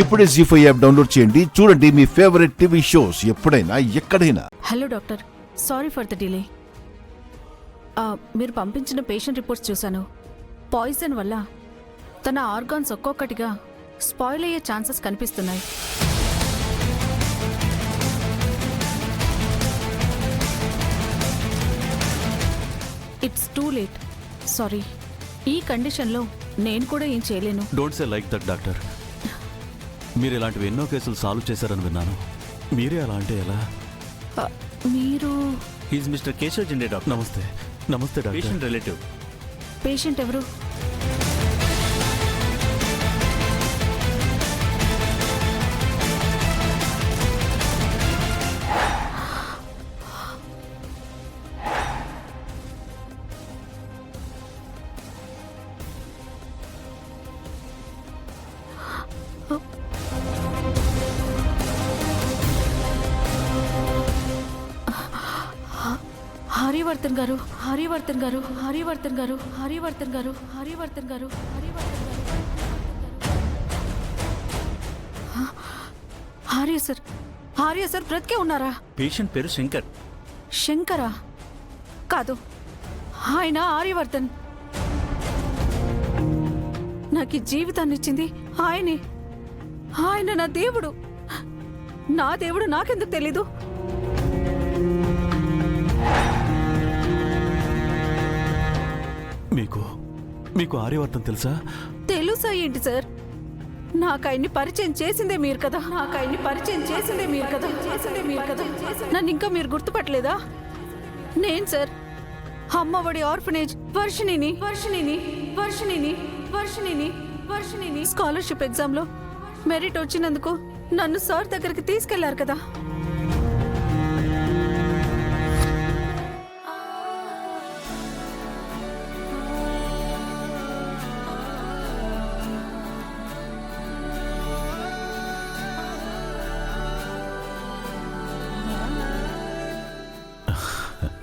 ఇప్పుడే జీ5 app download చేయండి. చూడండి మీ ఫేవరెట్ టీవీ షోస్ ఎప్పుడైనా ఎక్కడైనా. Hello doctor, sorry for the delay. మీరు పంపించిన పేషెంట్ రిపోర్ట్స్ చూశాను. పాయిజన్ వల్ల తన ఆర్గాన్స్ ఒక్కొక్కటిగా స్పాయిల్ అయ్యే ఛాన్సెస్ కనిపిస్తున్నాయి. It's too late. సారీ. ఈ కండిషన్లో నేను కూడా ఏం చేయలేను. Don't say like that doctor. మీరు ఇలాంటివి ఎన్నో కేసులు సాల్వ్ చేశారని విన్నాను. మీరే అలా అంటే ఎలా? మీరు హీస్ మిస్టర్ కేశవ్ జిండే డాక్టర్. నమస్తే. నమస్తే డాక్టర్. Patient relative. పేషెంట్ ఎవరు? హరివర్ధన్ గారు, హరివర్ధన్ గారు, హరివర్ధన్ గారు, హరివర్ధన్ గారు, హరివర్ధన్ గారు, హరివర్ధన్ గారు. ఆర్య సార్ బ్రతికే ఉన్నారా? పేషెంట్ పేరు శంకర్. శంకరా? కాదు, ఆయన ఆర్యవర్ధన్. నాకు ఈ జీవితాన్ని ఇచ్చింది ఆయనే. ఆయన నా దేవుడు. నా దేవుడు నాకెందుకు తెలీదు? మీకు ఆర్యవర్ధన్ తెలుసా? తెలుసా ఏంటి సార్? నాకు ఆయన్ని పరిచయం చేసిందే మీరు కదా. నన్ను ఇంకా మీరు గుర్తుపట్టలేదా? నేను సార్, అమ్మఒడి ఆర్ఫనేజ్ వర్షిణిని స్కాలర్షిప్ ఎగ్జామ్లో మెరిట్ వచ్చినందుకు నన్ను సార్ దగ్గరికి తీసుకెళ్లారు కదా.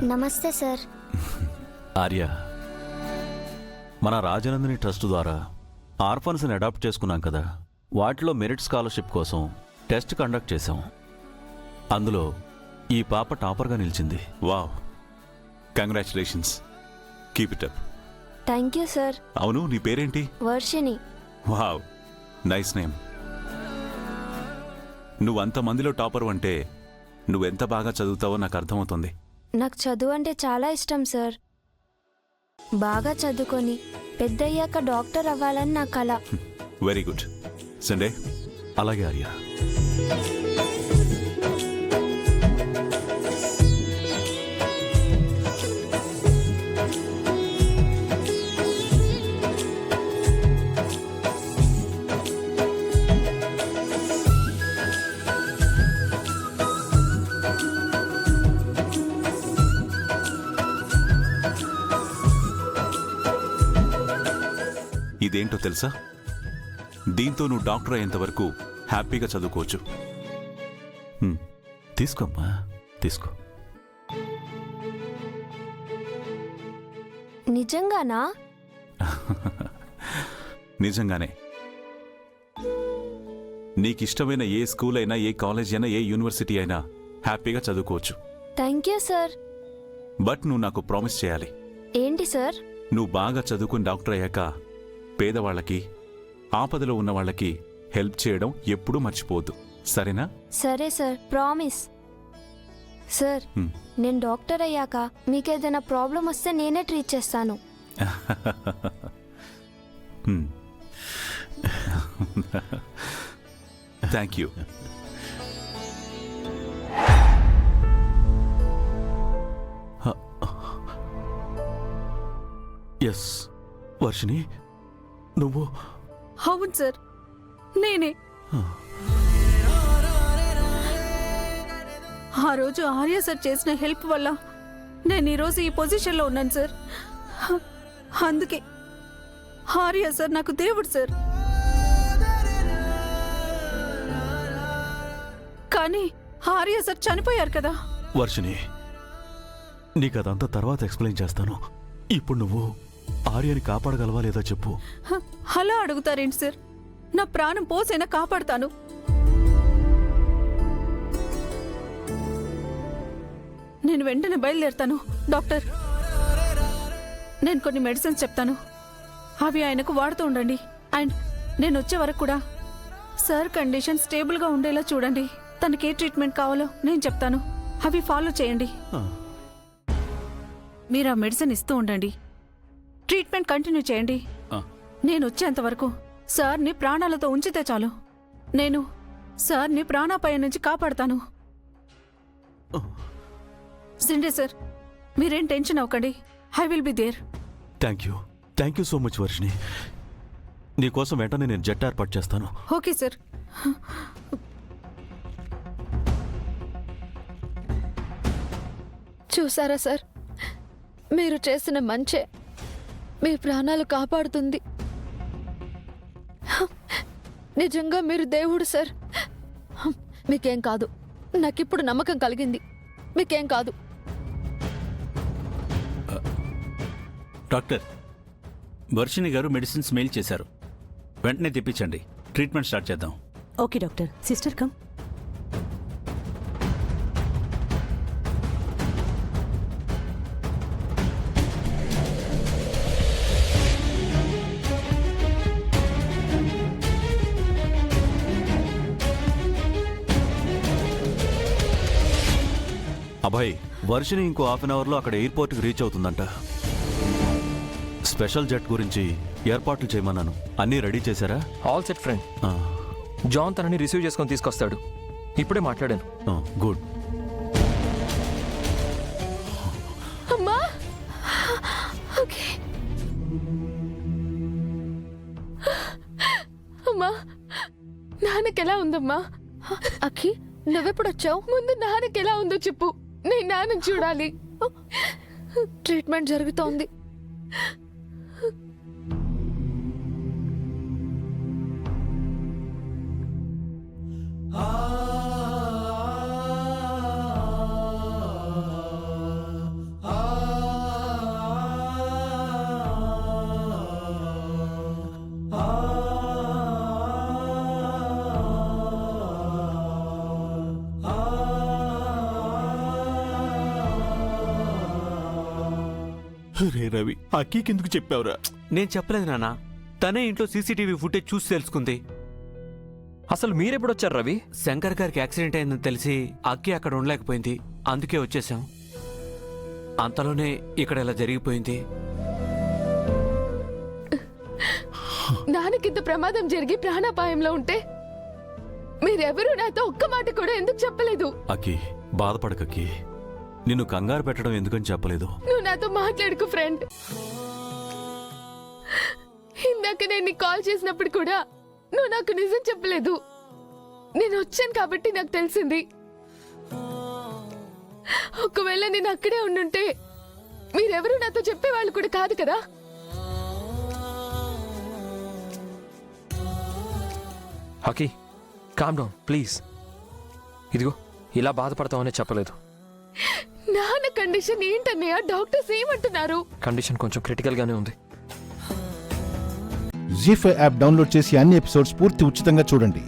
నమస్తే సార్. ఆర్య, మన రాజనందిని ట్రస్ట్ ద్వారా ఆర్ఫన్స్ని అడాప్ట్ చేసుకున్నాం కదా. వాటిలో మెరిట్ స్కాలర్షిప్ కోసం టెస్ట్ కండక్ట్ చేశాం. అందులో ఈ పాప టాపర్గా నిలిచింది. Wow, congratulations. Keep it up. Thank you sir. అవును, నీ పేరేంటి? వర్షిణి. Wow, nice name. నువ్వంతమందిలో టాపర్ అంటే నువ్వెంత బాగా చదువుతావో నాకు అర్థమవుతుంది. నాకు చదువు అంటే చాలా ఇష్టం సార్. బాగా చదువుకొని పెద్దయ్యాక డాక్టర్ అవ్వాలని నా కల. Very good Sunday. అలాగే ఆర్య. ఇదేంటో తెలుసా? దీంతో నువ్వు డాక్టర్ అయ్యేంత వరకు హ్యాపీగా చదువుకోవచ్చు. తీసుకోమ్మా, తీసుకో. నిజంగానా? నిజంగానే. నీకిష్టమైన ఏ స్కూల్ అయినా, ఏ కాలేజ్ అయినా, ఏ యూనివర్సిటీ అయినా హ్యాపీగా చదువుకోవచ్చు. Thank you sir. బట్ నువ్వు నాకు ప్రామిస్ చేయాలి. ఏంటి సార్? నువ్వు బాగా చదువుకుని డాక్టర్ అయ్యాక పేదవాళ్ళకి, ఆపదలో ఉన్న వాళ్ళకి హెల్ప్ చేయడం ఎప్పుడూ మర్చిపోవద్దు, సరేనా? సరే సార్, ప్రామిస్. సార్, నేను డాక్టర్ అయ్యాక మీకేదైనా ప్రాబ్లం వస్తే నేనే ట్రీట్ చేస్తాను. Thank you. ఎస్ వర్షిణి, నువ్వు? అవును సార్, నేనే. ఆ రోజు ఆర్య సార్ చేసిన హెల్ప్ వల్ల నేను ఈరోజు ఈ పొజిషన్లో ఉన్నాను సార్. అందుకే ఆర్య సార్ నాకు దేవుడు సార్. కానీ ఆర్య సార్ చనిపోయారు కదా. వర్షిణి, నీకు అదంతా తర్వాత ఎక్స్ప్లెయిన్ చేస్తాను. ఇప్పుడు నువ్వు ఆర్యని కాపాడగలవా లేదా చెప్పు. అలా అడుగుతారేంటి సార్? నా ప్రాణం పోసైనా కాపాడుతాను. నేను వెంటనే బయలుదేరుతాను. డాక్టర్, నేను కొన్ని మెడిసిన్స్ చెప్తాను, అవి ఆయనకు వాడుతూ ఉండండి. అండ్ నేను వచ్చే వరకు కూడా సార్ కండిషన్ స్టేబుల్గా ఉండేలా చూడండి. తనకి ఏ ట్రీట్మెంట్ కావాలో నేను చెప్తాను, అవి ఫాలో చేయండి. మీరు ఆ మెడిసిన్ ఇస్తూ ఉండండి, ట్రీట్మెంట్ కంటిన్యూ చేయండి. నేను వచ్చేంత వరకు సార్ని ప్రాణాలతో ఉంచితే చాలు. నేను సార్ని ప్రాణాపాయం నుంచి కాపాడుతాను. సిండే సార్, మీరేం టెన్షన్ అవ్వకండి. I will be there. Thank you so much Varshini. నీకోసం వెంటనే నేను జెట్ ఏర్పాటు చేస్తాను. Okay sir. చూసారా సార్, మీరు చేసిన మంచే మీ ప్రాణాలు కాపాడుతుంది. నిజంగా మీరు దేవుడు సార్. మీకేం కాదు, నాకిప్పుడు నమ్మకం కలిగింది. మీకేం కాదు. డాక్టర్, వర్షిణి గారు మెడిసిన్స్ మెయిల్ చేశారు. వెంటనే తెప్పించండి, ట్రీట్మెంట్ స్టార్ట్ చేద్దాం. Okay doctor. Sister come. Abhay, Varshini ఇంకో హాఫ్ అన్ అవర్లో అక్కడ ఎయిర్పోర్ట్కి రీచ్ అవుతుందంట. స్పెషల్ జెట్ గురించి ఏర్పాట్లు చేయమన్నాను. అన్నీ రెడీ చేశారా? All set friend. జాన్ తనని రిసీవ్ చేసుకొని తీసుకొస్తాడు. ఇప్పుడే మాట్లాడాను. గుడ్. అమ్మా, ఓకే. అమ్మా, నాన్నకి ఎలా ఉందమ్మా? అఖి, నువ్వెప్పుడు వచ్చావు? ముందు నాన్నకి ఎలా ఉందో చెప్పు, నేను నాన్నని చూడాలి. ట్రీట్మెంట్ జరుగుతోంది. రే రవి, అక్కీకి ఎందుకు చెప్పావురా? నేను చెప్పలేదు నాన్న, తనే ఇంట్లో సీసీటీవీ ఫుటేజ్ చూసి తెలుసుకుంది. అసలు మీరెప్పుడు వచ్చారు రవి? శంకర్ గారికి యాక్సిడెంట్ అయిందని తెలిసి అక్కి అక్కడ ఉండలేకపోయింది, అందుకే వచ్చేసాం. అంతలోనే ఇక్కడ ఇలా జరిగిపోయింది. నాన్నకింత ప్రమాదం జరిగి ప్రాణాపాయంలో ఉంటే మీరెవరూ నాతో ఒక్క మాట కూడా ఎందుకు చెప్పలేదు? అక్కి, బాధపడకక్కి. నిన్ను కంగారు పెట్టడం ఎందుకని చెప్పలేదు. నువ్వు నాతో మాట్లాడుకు ఫ్రెండ్. ఇందాక నేను నీకు కాల్ చేసినప్పుడు కూడా నువ్వు నాకు నిజం చెప్పలేదు. నేను వచ్చాను కాబట్టి నాకు తెలిసింది. ఒకవేళ నేను అక్కడే ఉండుంటే మీరెవరూ నాతో చెప్పేవాళ్ళు కూడా కాదు కదా. హకీ, కామ్ డౌన్ ప్లీజ్. ఇదిగో, ఇలా బాధపడతామనే చెప్పలేదు. నాన్న కండిషన్ ఏంటన్నయ్య? డాక్టర్స్ ఏమంటున్నారు? కండిషన్ కొంచెం క్రిటికల్ గానే ఉంది. జీ5 యాప్ డౌన్లోడ్ చేసి అన్ని ఎపిసోడ్స్ పూర్తి ఉచితంగా చూడండి.